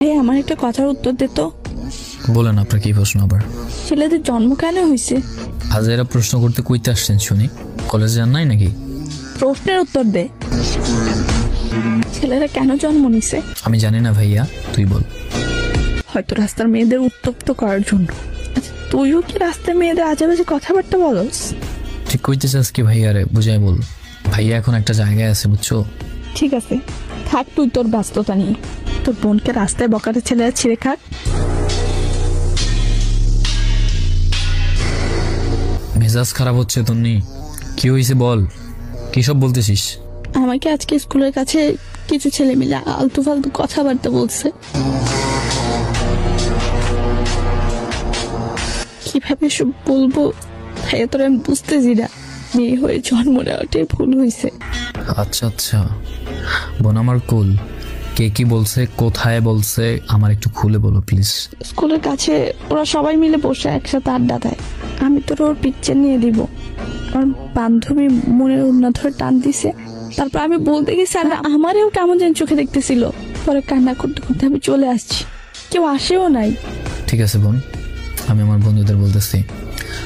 আমার একটা কথার উত্তর দে তো। বলেন আপনার কি প্রশ্ন আবার? ছেলেদের জন্ম কেন হয়েছে? আজ এরা প্রশ্ন করতে কইতে আসছেন শুনি? কলেজে যান নাই নাকি? প্রশ্নের উত্তর দে। ছেলেরা কেন জন্ম নিছে? আমি জানি না ভাইয়া, তুই বল। হয়তো রাস্তার মেয়েদের উত্তপ্ত করার জন্য। আচ্ছা, তুইও কি রাস্তার মেয়েদের আজেবাজে কথাবার্তা বলস? ঠিক কইতে চাস কি ভাইয়া? রে বুঝাই বল। ভাইয়া এখন একটা জায়গায় আছে, বুঝছো? ঠিক আছে, থাক তুই তোর ব্যস্ততা নিয়ে। তোর বোনকে রাস্তায় বকাতে ছেলেরা ছিঁড়ে খাক। মেজাজ খারাপ হচ্ছে তন্নি, কি হয়েছে বল, কি সব বলতেছিস? আমাকে আজকে স্কুলের কাছে কিছু ছেলে মিলে আলতু ফালতু কথাবার্তা বলছে। কিভাবে সব বলবো ভাইয়া, তোর আমি বুঝতেছি না। মেয়ে হয়ে জন্ম নেওয়াটাই ভুল হয়েছে। আচ্ছা আচ্ছা বোন আমার কুল, কে কি বলছে, কোথায় বলছে, আমার একটু খুলে বলো প্লিজ। স্কুলের কাছে ওরা সবাই মিলে বসে একসাথে আড্ডা দেয়। আমি তোর ওর পিকচার নিয়ে দিব। আমার বান্ধবী মনের উন্না ধরে টান দিছে। তারপর আমি বলতে গেছি আর আমারেও কেমন যেন চোখে দেখতেছিল। পরে কান্না করতে করতে আমি চলে আসছি, কেউ আসেও নাই। ঠিক আছে বোন, আমি আমার বন্ধুদের বলতেছি।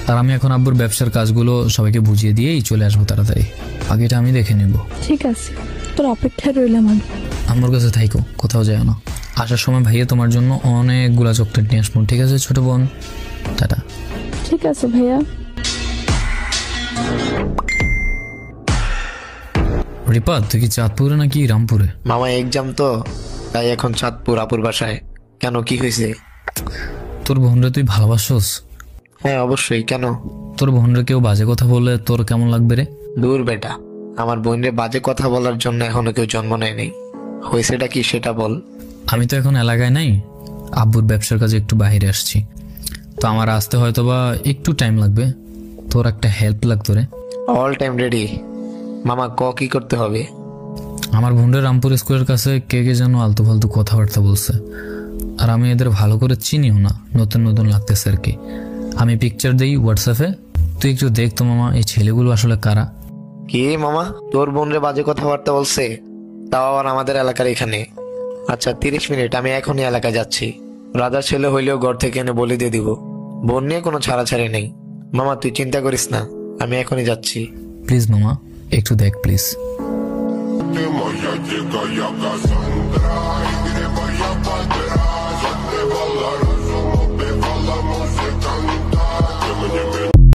আর আমি এখন আব্বুর ব্যবসার কাজগুলো সবাইকে বুঝিয়ে দিয়েই চলে আসবো তাড়াতাড়ি। আগেটা আমি দেখে নেব। ঠিক আছে, তোর অপেক্ষায় রইলাম আমি। আমার কাছে থাইকো, কোথাও যায় না। আসার সময় ভাইয়া তোমার জন্য অনেকগুলা চকলেট নিয়ে আসবো, ঠিক আছে ছোট বোন? টাটা। ঠিক আছে ভাইয়া। রিপা, তুই কি চাঁদপুরে নাকি রামপুরে? মামা এক্সাম তো, তাই এখন চাঁদপুর আপুর বাসায়। কেন, কি হয়েছে? তোর বোনরে তুই ভালোবাসোস? হ্যাঁ অবশ্যই, কেন? তোর বোনরে কেউ বাজে কথা বললে তোর কেমন লাগবে রে? দূর বেটা, আমার বোনের বাজে কথা বলার জন্য এখনো কেউ জন্ম নেয়নি। হয়েছেটা কি সেটা বল। আমি তো এখন এলাকায় নাই, আব্বুর ব্যবসার কাজে একটু বাইরে আসছি, তো আমার আসতে হয়তো বা একটু টাইম লাগবে। তোর একটা হেল্প লাগতো রে। অল টাইম রেডি মামা, কি করতে হবে? আমার বোনরা রামপুর স্কুলের কাছে কে কে যেন আলতু ফালতু কথাবার্তা বলছে, আর আমি এদের ভালো করে চিনিও না, নতুন নতুন লাগতেছে আর কি। আমি পিকচার দেই হোয়াটসঅ্যাপে, তুই একটু দেখ তো মামা, এই ছেলেগুলো আসলে কারা। কি মামা, তোর বোনরে বাজে কথাবার্তা বলছে? তাও আবার আমাদের এলাকার এখানে? আচ্ছা 30 মিনিট, আমি এখনই এলাকায় যাচ্ছি। রাজার ছেলে হইলেও ঘর থেকে এনে বলে দিয়ে দিব। বোন নিয়ে কোনো ছাড়াছাড়ি নেই। মামা তুই চিন্তা করিস না, আমি এখনই যাচ্ছি। প্লিজ মামা, একটু দেখ প্লিজ। Ты моя дикая Кассандра, и где моя